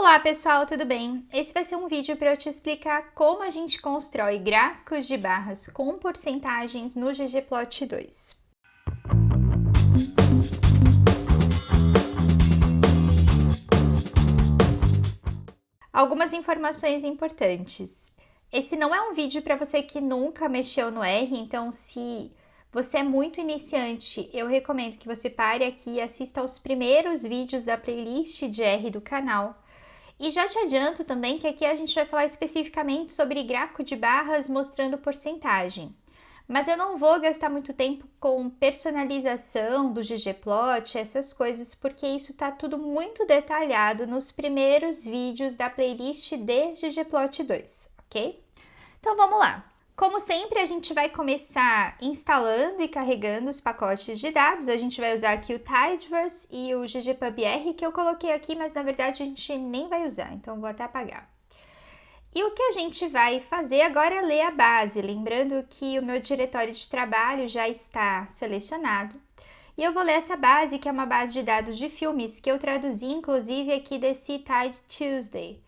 Olá pessoal, tudo bem? Esse vai ser um vídeo para eu te explicar como a gente constrói gráficos de barras com porcentagens no ggplot 2. Algumas informações importantes. Esse não é um vídeo para você que nunca mexeu no R, então se você é muito iniciante, eu recomendo que você pare aqui e assista aos primeiros vídeos da playlist de R do canal. E já te adianto também que aqui a gente vai falar especificamente sobre gráfico de barras mostrando porcentagem. Mas eu não vou gastar muito tempo com personalização do ggplot, essas coisas, porque isso está tudo muito detalhado nos primeiros vídeos da playlist de ggplot 2, ok? Então vamos lá! Como sempre, a gente vai começar instalando e carregando os pacotes de dados. A gente vai usar aqui o Tidyverse e o ggpubr, que eu coloquei aqui, mas na verdade a gente nem vai usar, então vou até apagar. E o que a gente vai fazer agora é ler a base, lembrando que o meu diretório de trabalho já está selecionado. E eu vou ler essa base, que é uma base de dados de filmes, que eu traduzi inclusive aqui desse Tide Tuesday.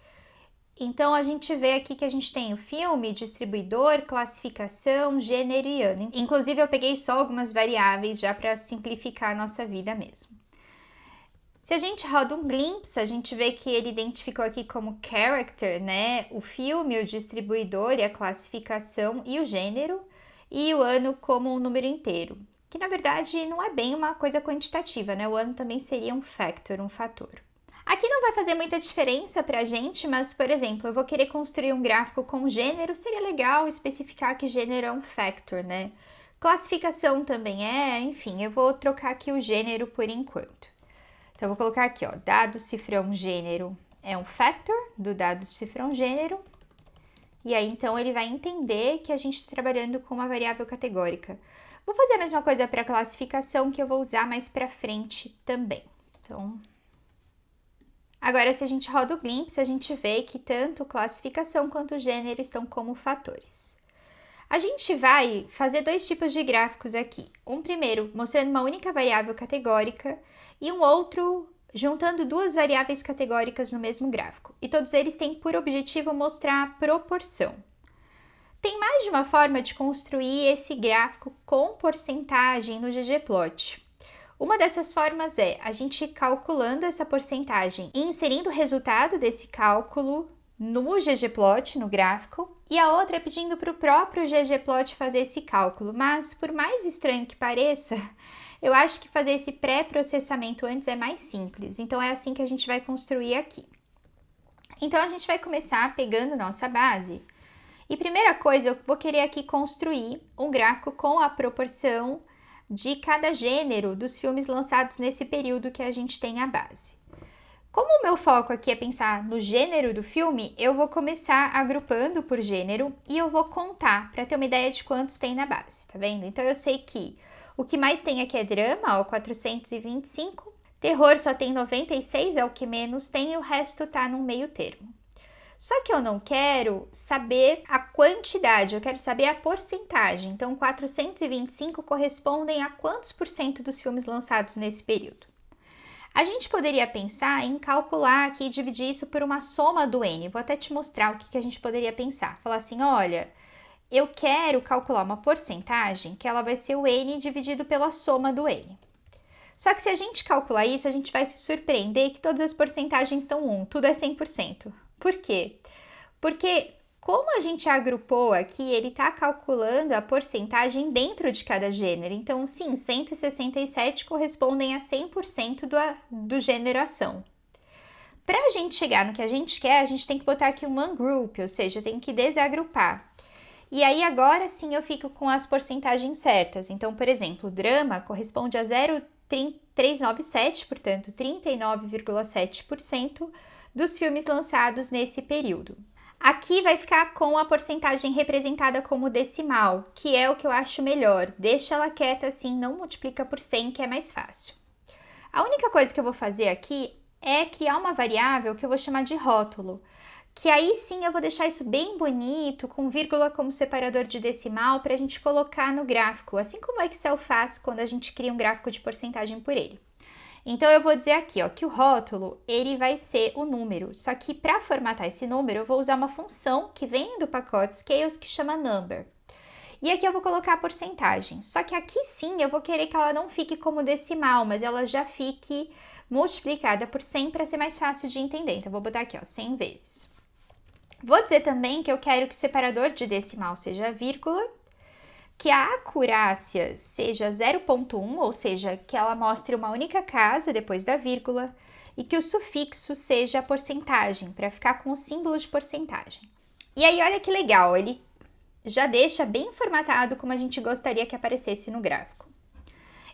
Então, a gente vê aqui que a gente tem o filme, distribuidor, classificação, gênero e ano. Inclusive, eu peguei só algumas variáveis já para simplificar a nossa vida mesmo. Se a gente roda um glimpse, a gente vê que ele identificou aqui como character, né? O filme, o distribuidor e a classificação e o gênero, e o ano como um número inteiro. Que, na verdade, não é bem uma coisa quantitativa, né? O ano também seria um factor, um fator. Aqui não vai fazer muita diferença para a gente, mas, por exemplo, eu vou querer construir um gráfico com gênero, seria legal especificar que gênero é um factor, né? Classificação também é, enfim, eu vou trocar aqui o gênero por enquanto. Então, eu vou colocar aqui, ó, dado cifrão gênero é um factor do dado cifrão gênero. E aí, então, ele vai entender que a gente está trabalhando com uma variável categórica. Vou fazer a mesma coisa para a classificação, que eu vou usar mais para frente também. Então... Agora, se a gente roda o glimpse, a gente vê que tanto classificação quanto gênero estão como fatores. A gente vai fazer dois tipos de gráficos aqui. Um primeiro mostrando uma única variável categórica e um outro juntando duas variáveis categóricas no mesmo gráfico. E todos eles têm por objetivo mostrar a proporção. Tem mais de uma forma de construir esse gráfico com porcentagem no ggplot. Uma dessas formas é a gente calculando essa porcentagem e inserindo o resultado desse cálculo no ggplot, no gráfico, e a outra é pedindo para o próprio ggplot fazer esse cálculo, mas por mais estranho que pareça, eu acho que fazer esse pré-processamento antes é mais simples, então é assim que a gente vai construir aqui. Então a gente vai começar pegando nossa base, e primeira coisa, eu vou querer aqui construir um gráfico com a proporção de cada gênero dos filmes lançados nesse período que a gente tem a base. Como o meu foco aqui é pensar no gênero do filme, eu vou começar agrupando por gênero e eu vou contar para ter uma ideia de quantos tem na base, tá vendo? Então eu sei que o que mais tem aqui é drama, ó, 425, terror só tem 96, é o que menos tem, e o resto tá num meio termo. Só que eu não quero saber a quantidade, eu quero saber a porcentagem. Então, 425 correspondem a quantos por cento dos filmes lançados nesse período? A gente poderia pensar em calcular aqui e dividir isso por uma soma do N. Vou até te mostrar o que a gente poderia pensar. Falar assim, olha, eu quero calcular uma porcentagem que ela vai ser o N dividido pela soma do N. Só que se a gente calcular isso, a gente vai se surpreender que todas as porcentagens são 1, tudo é 100%. Por quê? Porque como a gente agrupou aqui, ele está calculando a porcentagem dentro de cada gênero. Então, sim, 167 correspondem a 100% do gênero ação. Para a gente chegar no que a gente quer, a gente tem que botar aqui um ungroup, ou seja, tem que desagrupar. E aí, agora sim, eu fico com as porcentagens certas. Então, por exemplo, drama corresponde a 0,397, portanto, 39,7% dos filmes lançados nesse período. Aqui vai ficar com a porcentagem representada como decimal, que é o que eu acho melhor. Deixa ela quieta assim, não multiplica por 100, que é mais fácil. A única coisa que eu vou fazer aqui é criar uma variável que eu vou chamar de rótulo, que aí sim eu vou deixar isso bem bonito, com vírgula como separador de decimal, para a gente colocar no gráfico, assim como o Excel faz quando a gente cria um gráfico de porcentagem por ele. Então, eu vou dizer aqui, ó, que o rótulo, ele vai ser o número. Só que para formatar esse número, eu vou usar uma função que vem do pacote Scales que chama Number. E aqui eu vou colocar a porcentagem. Só que aqui sim, eu vou querer que ela não fique como decimal, mas ela já fique multiplicada por 100 para ser mais fácil de entender. Então, eu vou botar aqui, ó, 100 vezes. Vou dizer também que eu quero que o separador de decimal seja vírgula, que a acurácia seja 0,1, ou seja, que ela mostre uma única casa depois da vírgula, e que o sufixo seja a porcentagem, para ficar com o símbolo de porcentagem. E aí, olha que legal, ele já deixa bem formatado como a gente gostaria que aparecesse no gráfico.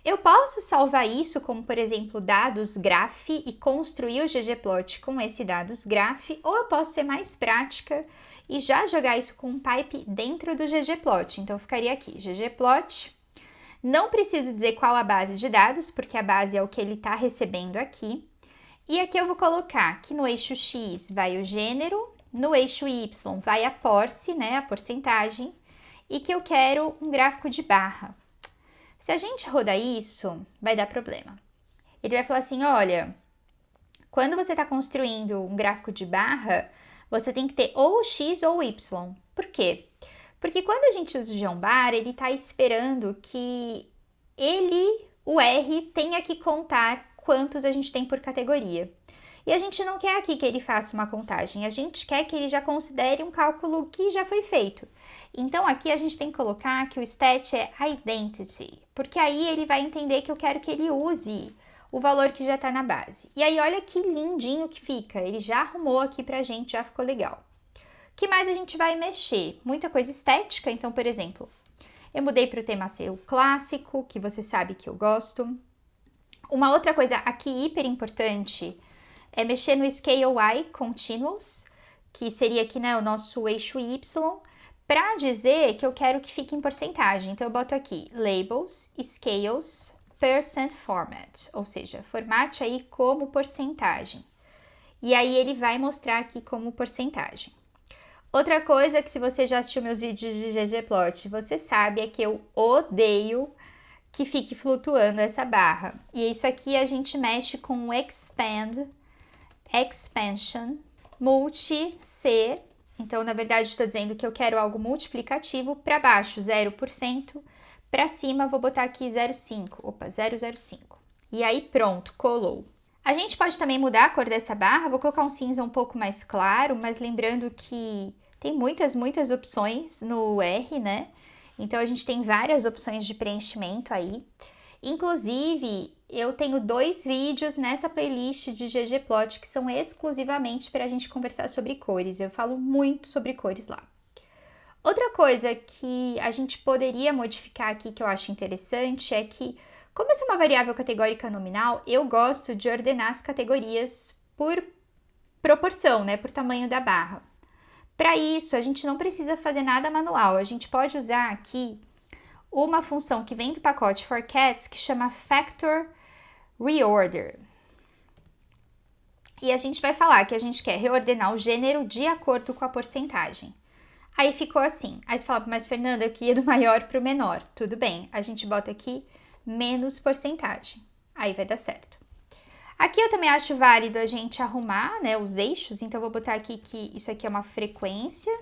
Eu posso salvar isso como, por exemplo, dados graph e construir o ggplot com esse dados graph, ou eu posso ser mais prática e já jogar isso com um pipe dentro do ggplot. Então, ficaria aqui, ggplot. Não preciso dizer qual a base de dados, porque a base é o que ele está recebendo aqui. E aqui eu vou colocar que no eixo X vai o gênero, no eixo Y vai a porce, né, a porcentagem, e que eu quero um gráfico de barra. Se a gente rodar isso, vai dar problema. Ele vai falar assim, olha, quando você está construindo um gráfico de barra, você tem que ter ou o X ou o Y. Por quê? Porque quando a gente usa o geobar, ele está esperando que o R, tenha que contar quantos a gente tem por categoria. E a gente não quer aqui que ele faça uma contagem, a gente quer que ele já considere um cálculo que já foi feito. Então, aqui a gente tem que colocar que o stat é identity, porque aí ele vai entender que eu quero que ele use o valor que já está na base. E aí, olha que lindinho que fica, ele já arrumou aqui pra gente, já ficou legal. O que mais a gente vai mexer? Muita coisa estética, então, por exemplo, eu mudei para o tema ser o clássico, que você sabe que eu gosto. Uma outra coisa aqui hiper importante é mexer no Scale Y Continuous, que seria aqui, né, o nosso eixo Y, para dizer que eu quero que fique em porcentagem. Então, eu boto aqui Labels, Scales, Percent Format, ou seja, formate aí como porcentagem. E aí, ele vai mostrar aqui como porcentagem. Outra coisa que se você já assistiu meus vídeos de ggplot, você sabe é que eu odeio que fique flutuando essa barra. E isso aqui a gente mexe com o Expand, Expansion, Multi, C. Então, na verdade, estou dizendo que eu quero algo multiplicativo. Para baixo, 0%. Para cima, vou botar aqui 0,5. Opa, 0,05. E aí, pronto, colou. A gente pode também mudar a cor dessa barra. Vou colocar um cinza um pouco mais claro, mas lembrando que tem muitas opções no R, né? Então, a gente tem várias opções de preenchimento aí. Inclusive, eu tenho 2 vídeos nessa playlist de ggplot que são exclusivamente para a gente conversar sobre cores. Eu falo muito sobre cores lá. Outra coisa que a gente poderia modificar aqui que eu acho interessante é que, como essa é uma variável categórica nominal, eu gosto de ordenar as categorias por proporção, né, por tamanho da barra. Para isso, a gente não precisa fazer nada manual, a gente pode usar aqui uma função que vem do pacote ForCats que chama Factor Reorder. E a gente vai falar que a gente quer reordenar o gênero de acordo com a porcentagem. Aí ficou assim. Aí você fala, mas Fernanda, eu queria do maior para o menor. Tudo bem, a gente bota aqui menos porcentagem. Aí vai dar certo. Aqui eu também acho válido a gente arrumar, né, os eixos. Então, eu vou botar aqui que isso aqui é uma frequência.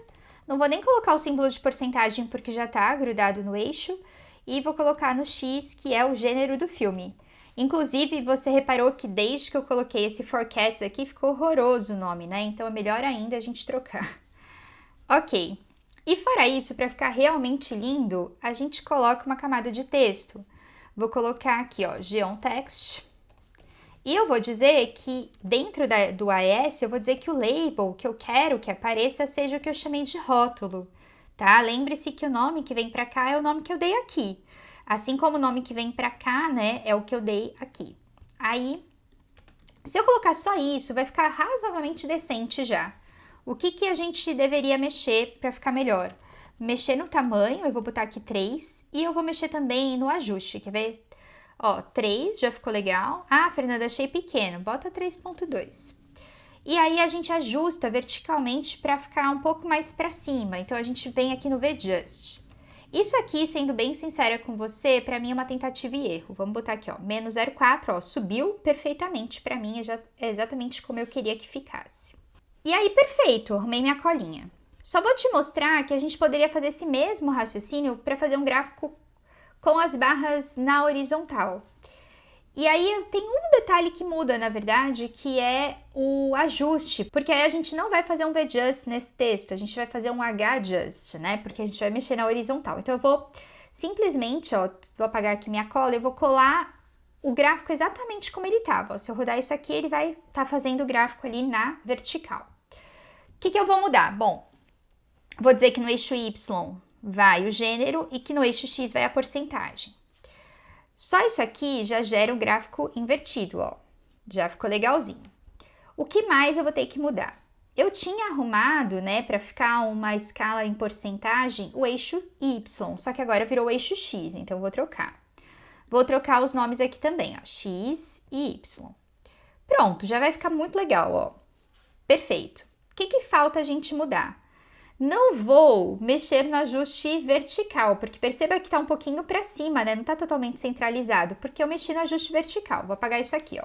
Não vou nem colocar o símbolo de porcentagem porque já está grudado no eixo. E vou colocar no X, que é o gênero do filme. Inclusive, você reparou que desde que eu coloquei esse ForCats aqui, ficou horroroso o nome, né? Então, é melhor ainda a gente trocar. Ok. E fora isso, para ficar realmente lindo, a gente coloca uma camada de texto. Vou colocar aqui, ó, geontext. E eu vou dizer que dentro do AES, eu vou dizer que o label que eu quero que apareça seja o que eu chamei de rótulo, tá? Lembre-se que o nome que vem para cá é o nome que eu dei aqui. Assim como o nome que vem para cá, né, é o que eu dei aqui. Aí, se eu colocar só isso, vai ficar razoavelmente decente já. O que a gente deveria mexer para ficar melhor? Mexer no tamanho, eu vou botar aqui 3, e eu vou mexer também no ajuste, quer ver? Ó, 3 já ficou legal. Ah, Fernanda, achei pequeno, bota 3.2. E aí a gente ajusta verticalmente para ficar um pouco mais para cima, então a gente vem aqui no V-Just. Isso aqui, sendo bem sincera com você, para mim é uma tentativa e erro. Vamos botar aqui, ó, menos 0,4, ó, subiu perfeitamente para mim, é exatamente como eu queria que ficasse. E aí, perfeito, arrumei minha colinha. Só vou te mostrar que a gente poderia fazer esse mesmo raciocínio para fazer um gráfico com as barras na horizontal. E aí tem um detalhe que muda, na verdade, que é o ajuste, porque aí a gente não vai fazer um V-Just nesse texto, a gente vai fazer um H-Just, né? Porque a gente vai mexer na horizontal. Então eu vou simplesmente, ó, vou apagar aqui minha cola, eu vou colar o gráfico exatamente como ele estava. Se eu rodar isso aqui, ele vai estar fazendo o gráfico ali na vertical. O que eu vou mudar? Bom, vou dizer que no eixo Y vai o gênero e que no eixo X vai a porcentagem. Só isso aqui já gera um gráfico invertido, ó. Já ficou legalzinho. O que mais eu vou ter que mudar? Eu tinha arrumado, né, para ficar uma escala em porcentagem, o eixo Y, só que agora virou o eixo X, então eu vou trocar. Vou trocar os nomes aqui também, ó, X e Y. Pronto, já vai ficar muito legal, ó. Perfeito. O que falta a gente mudar? Não vou mexer no ajuste vertical, porque perceba que tá um pouquinho para cima, né? Não tá totalmente centralizado, porque eu mexi no ajuste vertical. Vou apagar isso aqui, ó.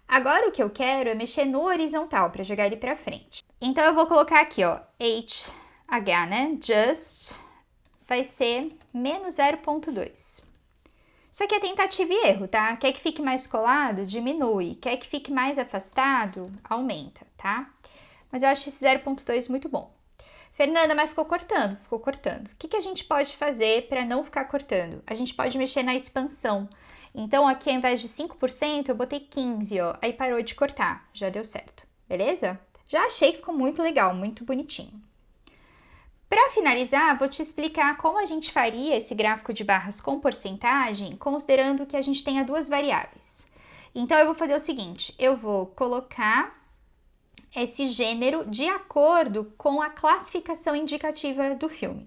Agora o que eu quero é mexer no horizontal para jogar ele para frente. Então eu vou colocar aqui, ó, HH, né? Just vai ser menos 0,2. Isso aqui é tentativa e erro, tá? Quer que fique mais colado? Diminui. Quer que fique mais afastado? Aumenta, tá? Mas eu acho esse 0,2 muito bom. Fernanda, mas ficou cortando, ficou cortando. O que a gente pode fazer para não ficar cortando? A gente pode mexer na expansão. Então, aqui ao invés de 5%, eu botei 15%, ó. Aí parou de cortar, já deu certo, beleza? Já achei que ficou muito legal, muito bonitinho. Para finalizar, vou te explicar como a gente faria esse gráfico de barras com porcentagem, considerando que a gente tenha duas variáveis. Então, eu vou fazer o seguinte, eu vou colocar esse gênero de acordo com a classificação indicativa do filme.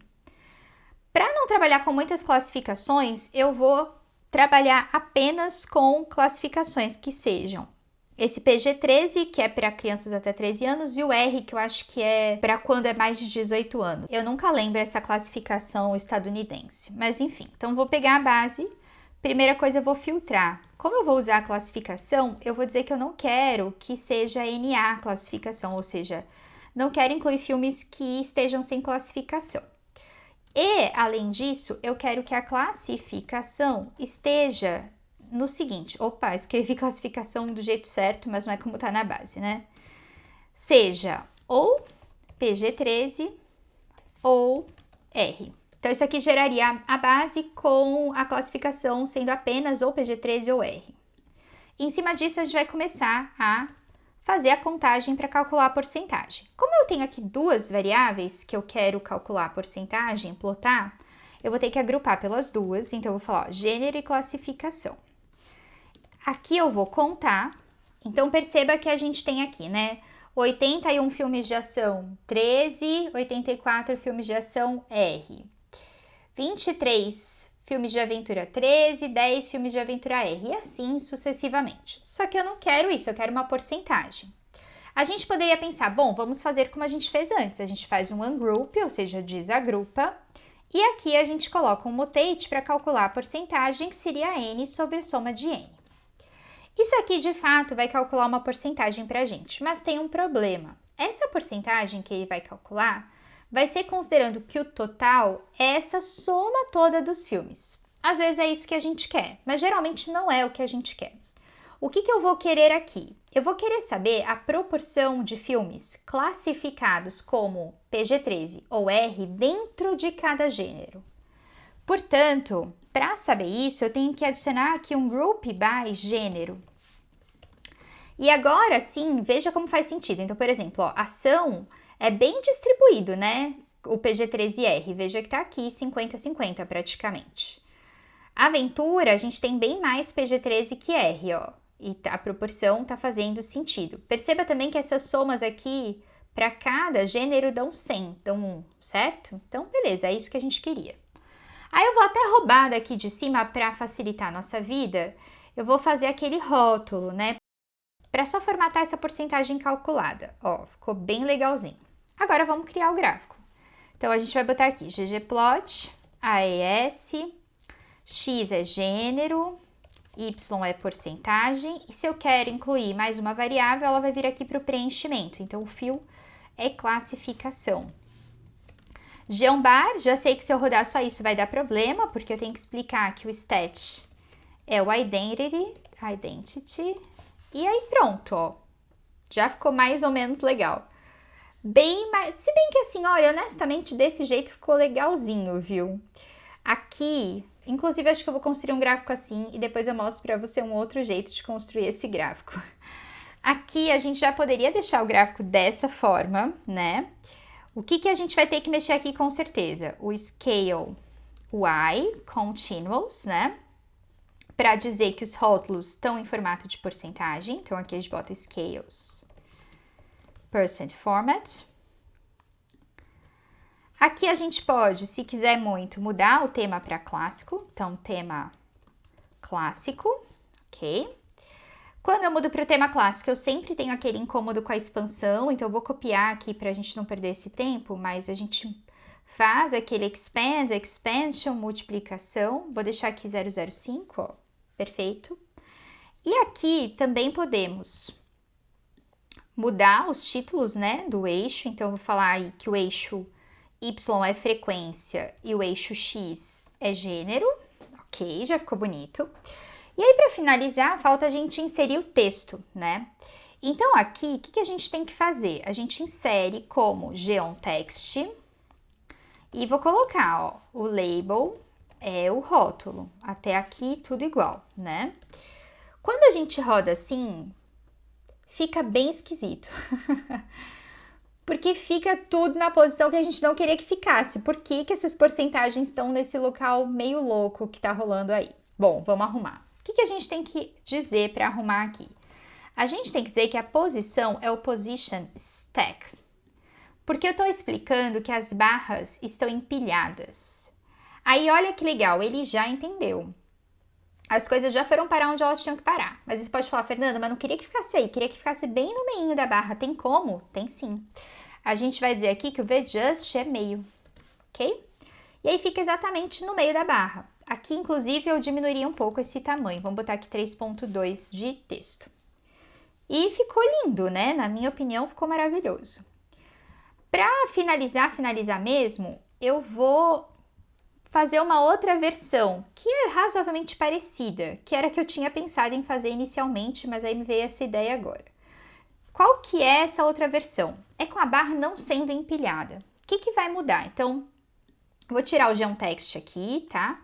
Para não trabalhar com muitas classificações, eu vou trabalhar apenas com classificações que sejam esse PG-13, que é para crianças até 13 anos, e o R, que eu acho que é para quando é mais de 18 anos. Eu nunca lembro essa classificação estadunidense, mas enfim. Então, vou pegar a base. Primeira coisa, eu vou filtrar. Como eu vou usar a classificação, eu vou dizer que eu não quero que seja NA classificação, ou seja, não quero incluir filmes que estejam sem classificação. E, além disso, eu quero que a classificação esteja no seguinte, opa, escrevi classificação do jeito certo, mas não é como tá na base, né? Seja ou PG-13 ou R. Então, isso aqui geraria a base com a classificação sendo apenas ou PG-13 ou R. Em cima disso, a gente vai começar a fazer a contagem para calcular a porcentagem. Como eu tenho aqui duas variáveis que eu quero calcular a porcentagem, plotar, eu vou ter que agrupar pelas duas, então eu vou falar, ó, gênero e classificação. Aqui eu vou contar, então perceba que a gente tem aqui, né, 81 filmes de ação 13, 84 filmes de ação R, 23 filmes de aventura 13, 10 filmes de aventura R, e assim sucessivamente. Só que eu não quero isso, eu quero uma porcentagem. A gente poderia pensar, bom, vamos fazer como a gente fez antes, a gente faz um ungroup, ou seja, desagrupa, e aqui a gente coloca um mutate para calcular a porcentagem, que seria N sobre a soma de N. Isso aqui, de fato, vai calcular uma porcentagem para a gente, mas tem um problema. Essa porcentagem que ele vai calcular vai ser considerando que o total é essa soma toda dos filmes. Às vezes é isso que a gente quer, mas geralmente não é o que a gente quer. O que eu vou querer aqui? Eu vou querer saber a proporção de filmes classificados como PG-13 ou R dentro de cada gênero. Portanto, para saber isso, eu tenho que adicionar aqui um group by gênero. E agora sim, veja como faz sentido. Então, por exemplo, ó, ação é bem distribuído, né? O PG-13R, veja que tá aqui 50-50 praticamente. Aventura, a gente tem bem mais PG-13 que R, ó. E a proporção tá fazendo sentido. Perceba também que essas somas aqui, para cada gênero, dão 100, dão 1, certo? Então, beleza, é isso que a gente queria. Aí eu vou até roubar daqui de cima para facilitar a nossa vida, eu vou fazer aquele rótulo, né? Para só formatar essa porcentagem calculada. Ó, ficou bem legalzinho. Agora vamos criar o gráfico. Então, a gente vai botar aqui ggplot AES, X é gênero, Y é porcentagem, e se eu quero incluir mais uma variável, ela vai vir aqui para o preenchimento. Então, o fio é classificação. Geombar, já sei que se eu rodar só isso vai dar problema, porque eu tenho que explicar que o stat é o identity, e aí pronto, ó. Já ficou mais ou menos legal. Se bem que assim, olha, honestamente, desse jeito ficou legalzinho, viu? Aqui, inclusive, acho que eu vou construir um gráfico assim e depois eu mostro para você um outro jeito de construir esse gráfico. Aqui a gente já poderia deixar o gráfico dessa forma, né? O que a gente vai ter que mexer aqui com certeza? O scale y continuous, né? Para dizer que os rótulos estão em formato de porcentagem. Então, aqui a gente bota scales percent format. Aqui a gente pode, se quiser muito, mudar o tema para clássico. Então, tema clássico, ok? Quando eu mudo para o tema clássico, eu sempre tenho aquele incômodo com a expansão, então eu vou copiar aqui para a gente não perder esse tempo, mas a gente faz aquele expand, expansion, multiplicação. Vou deixar aqui 005, ó, perfeito. E aqui também podemos mudar os títulos, né, do eixo. Então, eu vou falar aí que o eixo Y é frequência e o eixo X é gênero. Ok, já ficou bonito. E aí, para finalizar, falta a gente inserir o texto, né? Então, aqui, o que a gente tem que fazer? A gente insere como geonText e vou colocar, ó, o label é o rótulo. Até aqui, tudo igual, né? Quando a gente roda assim, fica bem esquisito. Porque fica tudo na posição que a gente não queria que ficasse. Por que essas porcentagens estão nesse local meio louco que tá rolando aí? Bom, vamos arrumar. O que a gente tem que dizer para arrumar aqui? A gente tem que dizer que a posição é o position stack. Porque eu estou explicando que as barras estão empilhadas. Aí olha que legal, ele já entendeu. As coisas já foram parar onde elas tinham que parar. Mas você pode falar, Fernanda, mas não queria que ficasse aí, queria que ficasse bem no meio da barra. Tem como? Tem sim. A gente vai dizer aqui que o VJust é meio, ok? E aí fica exatamente no meio da barra. Aqui, inclusive, eu diminuiria um pouco esse tamanho. Vamos botar aqui 3.2 de texto. E ficou lindo, né? Na minha opinião, ficou maravilhoso. Para finalizar mesmo, eu vou fazer uma outra versão, que é razoavelmente parecida, que era a que eu tinha pensado em fazer inicialmente, mas aí me veio essa ideia agora. Qual que é essa outra versão? É com a barra não sendo empilhada. O que vai mudar? Então, vou tirar o geonText aqui, tá?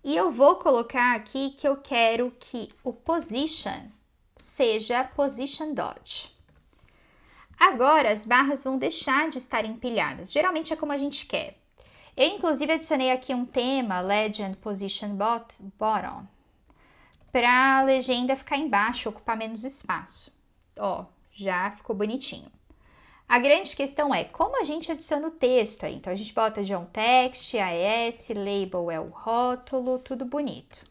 E eu vou colocar aqui que eu quero que o position seja position dot. Agora, as barras vão deixar de estar empilhadas. Geralmente é como a gente quer. Eu, inclusive, adicionei aqui um tema, Legend Position Bottom, para a legenda ficar embaixo, ocupar menos espaço. Ó, já ficou bonitinho. A grande questão é como a gente adiciona o texto aí. Então, a gente bota geonText, AES, label é o rótulo, tudo bonito.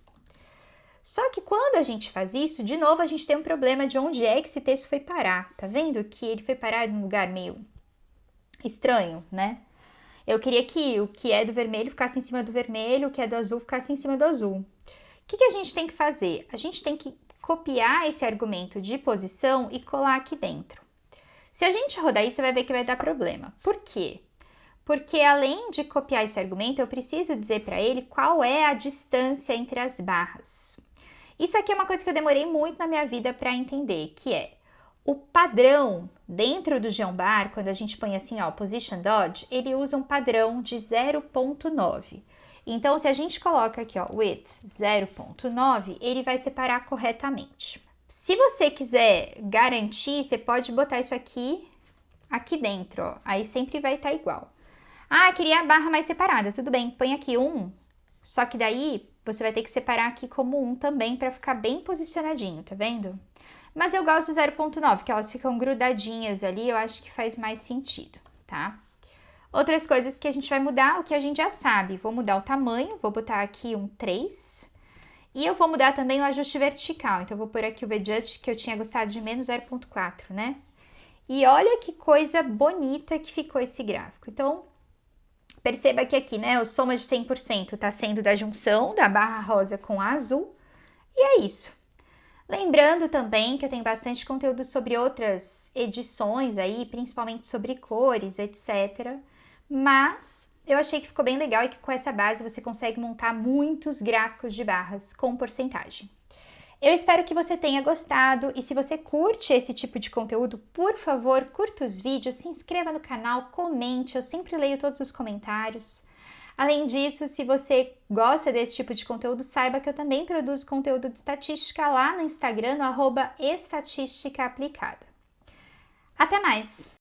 Só que quando a gente faz isso, de novo, a gente tem um problema de onde é que esse texto foi parar. Tá vendo que ele foi parar em um lugar meio estranho, né? Eu queria que o que é do vermelho ficasse em cima do vermelho, o que é do azul ficasse em cima do azul. O que a gente tem que fazer? A gente tem que copiar esse argumento de posição e colar aqui dentro. Se a gente rodar isso, você vai ver que vai dar problema. Por quê? Porque além de copiar esse argumento, eu preciso dizer para ele qual é a distância entre as barras. Isso aqui é uma coisa que eu demorei muito na minha vida para entender, que é o padrão dentro do Geombar, quando a gente põe assim, ó, position dodge, ele usa um padrão de 0.9. Então, se a gente coloca aqui, ó, width 0.9, ele vai separar corretamente. Se você quiser garantir, você pode botar isso aqui dentro, ó. Aí sempre vai estar igual. Ah, queria a barra mais separada. Tudo bem, põe aqui 1. Só que daí você vai ter que separar aqui como 1 também para ficar bem posicionadinho, tá vendo? Mas eu gosto do 0.9, que elas ficam grudadinhas ali, eu acho que faz mais sentido, tá? Outras coisas que a gente vai mudar, o que a gente já sabe. Vou mudar o tamanho, vou botar aqui um 3. E eu vou mudar também o ajuste vertical. Então, eu vou pôr aqui o adjust, que eu tinha gostado de menos 0.4, né? E olha que coisa bonita que ficou esse gráfico. Então, Perceba que aqui, né, o soma de 100% está sendo da junção da barra rosa com a azul. E é isso. Lembrando também que eu tenho bastante conteúdo sobre outras edições aí, principalmente sobre cores, etc. Mas eu achei que ficou bem legal e que com essa base você consegue montar muitos gráficos de barras com porcentagem. Eu espero que você tenha gostado e se você curte esse tipo de conteúdo, por favor, curta os vídeos, se inscreva no canal, comente, eu sempre leio todos os comentários. Além disso, se você gosta desse tipo de conteúdo, saiba que eu também produzo conteúdo de estatística lá no Instagram, no @estatísticaaplicada. Até mais!